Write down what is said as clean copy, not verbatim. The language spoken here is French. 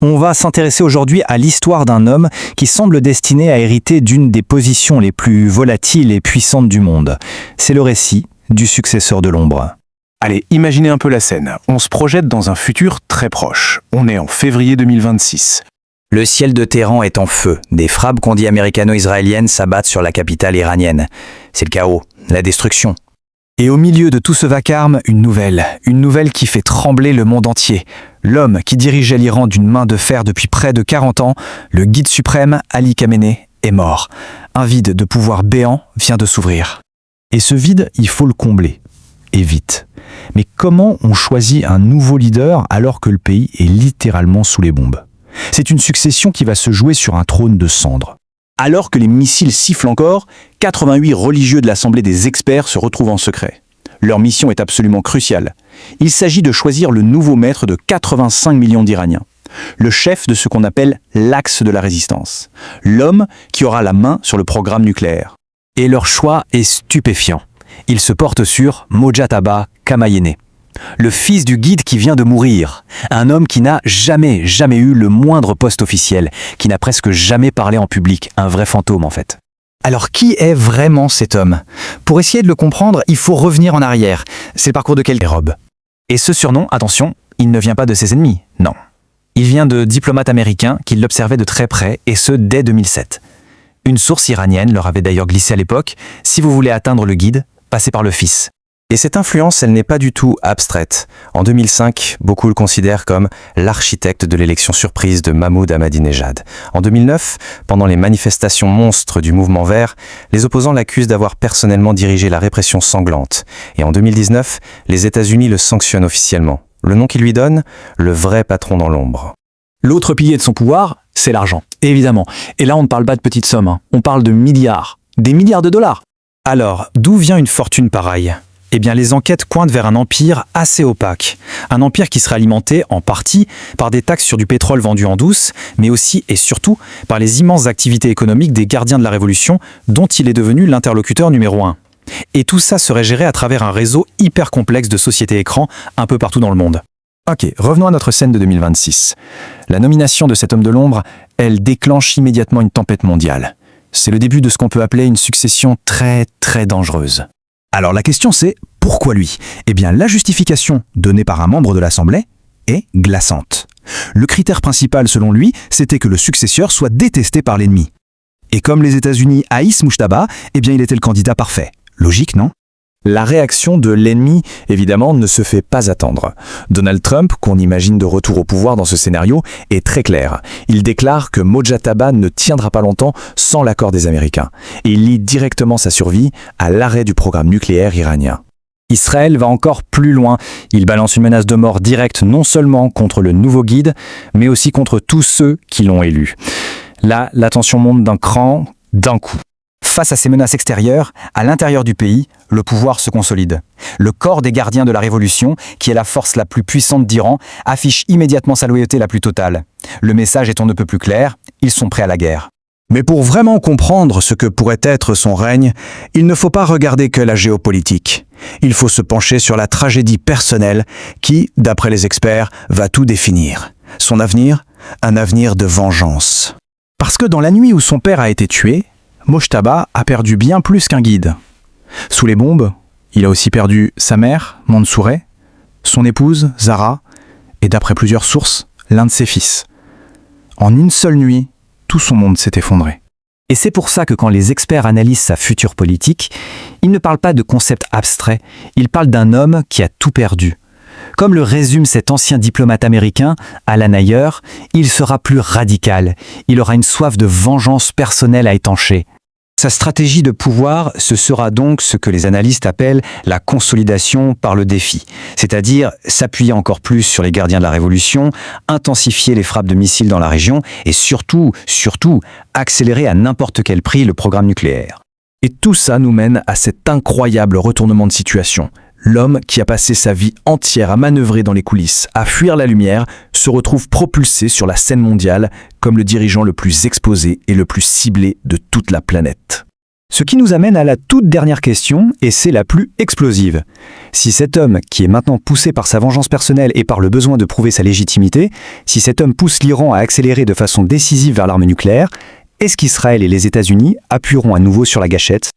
On va s'intéresser aujourd'hui à l'histoire d'un homme qui semble destiné à hériter d'une des positions les plus volatiles et puissantes du monde. C'est le récit du successeur de l'ombre. Allez, imaginez un peu la scène. On se projette dans un futur très proche. On est en février 2026. Le ciel de Téhéran est en feu. Des frappes qu'on dit américano-israéliennes s'abattent sur la capitale iranienne. C'est le chaos, la destruction. Et au milieu de tout ce vacarme, une nouvelle qui fait trembler le monde entier. L'homme qui dirigeait l'Iran d'une main de fer depuis près de 40 ans, le guide suprême Ali Khamenei, est mort. Un vide de pouvoir béant vient de s'ouvrir. Et ce vide, il faut le combler. Et vite. Mais comment on choisit un nouveau leader alors que le pays est littéralement sous les bombes ? C'est une succession qui va se jouer sur un trône de cendres. Alors que les missiles sifflent encore, 88 religieux de l'Assemblée des experts se retrouvent en secret. Leur mission est absolument cruciale. Il s'agit de choisir le nouveau maître de 85 millions d'Iraniens. Le chef de ce qu'on appelle l'axe de la résistance. L'homme qui aura la main sur le programme nucléaire. Et leur choix est stupéfiant. Ils se portent sur Mojtaba Khamenei, le fils du guide qui vient de mourir. Un homme qui n'a jamais eu le moindre poste officiel, qui n'a presque jamais parlé en public, un vrai fantôme en fait. Alors qui est vraiment cet homme ? Pour essayer de le comprendre, il faut revenir en arrière. C'est le parcours de quelqu'un robe. Et ce surnom, attention, il ne vient pas de ses ennemis, non. Il vient de diplomates américains qui l'observaient de très près, et ce dès 2007. Une source iranienne leur avait d'ailleurs glissé à l'époque, si vous voulez atteindre le guide, passez par le fils. Et cette influence, elle n'est pas du tout abstraite. En 2005, beaucoup le considèrent comme l'architecte de l'élection surprise de Mahmoud Ahmadinejad. En 2009, pendant les manifestations monstres du mouvement vert, les opposants l'accusent d'avoir personnellement dirigé la répression sanglante. Et en 2019, les États-Unis le sanctionnent officiellement. Le nom qu'ils lui donnent, le vrai patron dans l'ombre. L'autre pilier de son pouvoir, c'est l'argent, évidemment. Et là, on ne parle pas de petites sommes, on parle de milliards, des milliards de dollars. Alors, d'où vient une fortune pareille ? Eh bien, les enquêtes pointent vers un empire assez opaque. Un empire qui serait alimenté, en partie, par des taxes sur du pétrole vendu en douce, mais aussi et surtout par les immenses activités économiques des gardiens de la Révolution, dont il est devenu l'interlocuteur numéro 1. Et tout ça serait géré à travers un réseau hyper complexe de sociétés écrans un peu partout dans le monde. Ok, revenons à notre scène de 2026. La nomination de cet homme de l'ombre, elle déclenche immédiatement une tempête mondiale. C'est le début de ce qu'on peut appeler une succession très dangereuse. Alors la question c'est, pourquoi lui ? Eh bien la justification donnée par un membre de l'Assemblée est glaçante. Le critère principal selon lui, c'était que le successeur soit détesté par l'ennemi. Et comme les États-Unis haïssent Mojtaba, eh bien il était le candidat parfait. Logique, non ? La réaction de l'ennemi, évidemment, ne se fait pas attendre. Donald Trump, qu'on imagine de retour au pouvoir dans ce scénario, est très clair. Il déclare que Mojtaba ne tiendra pas longtemps sans l'accord des Américains. Et il lie directement sa survie à l'arrêt du programme nucléaire iranien. Israël va encore plus loin. Il balance une menace de mort directe non seulement contre le nouveau guide, mais aussi contre tous ceux qui l'ont élu. Là, la tension monte d'un cran, d'un coup. Face à ces menaces extérieures, à l'intérieur du pays, le pouvoir se consolide. Le corps des gardiens de la Révolution, qui est la force la plus puissante d'Iran, affiche immédiatement sa loyauté la plus totale. Le message est on ne peut plus clair, ils sont prêts à la guerre. Mais pour vraiment comprendre ce que pourrait être son règne, il ne faut pas regarder que la géopolitique. Il faut se pencher sur la tragédie personnelle qui, d'après les experts, va tout définir. Son avenir, un avenir de vengeance. Parce que dans la nuit où son père a été tué, Mojtaba a perdu bien plus qu'un guide. Sous les bombes, il a aussi perdu sa mère, Mansoureh, son épouse, Zahra, et d'après plusieurs sources, l'un de ses fils. En une seule nuit, tout son monde s'est effondré. Et c'est pour ça que quand les experts analysent sa future politique, ils ne parlent pas de concepts abstraits, ils parlent d'un homme qui a tout perdu. Comme le résume cet ancien diplomate américain, Alan Ayer, il sera plus radical, il aura une soif de vengeance personnelle à étancher. Sa stratégie de pouvoir, ce sera donc ce que les analystes appellent la consolidation par le défi, c'est-à-dire s'appuyer encore plus sur les gardiens de la Révolution, intensifier les frappes de missiles dans la région et surtout, accélérer à n'importe quel prix le programme nucléaire. Et tout ça nous mène à cet incroyable retournement de situation. L'homme qui a passé sa vie entière à manœuvrer dans les coulisses, à fuir la lumière, se retrouve propulsé sur la scène mondiale comme le dirigeant le plus exposé et le plus ciblé de toute la planète. Ce qui nous amène à la toute dernière question, et c'est la plus explosive. Si cet homme, qui est maintenant poussé par sa vengeance personnelle et par le besoin de prouver sa légitimité, si cet homme pousse l'Iran à accélérer de façon décisive vers l'arme nucléaire, est-ce qu'Israël et les États-Unis appuieront à nouveau sur la gâchette ?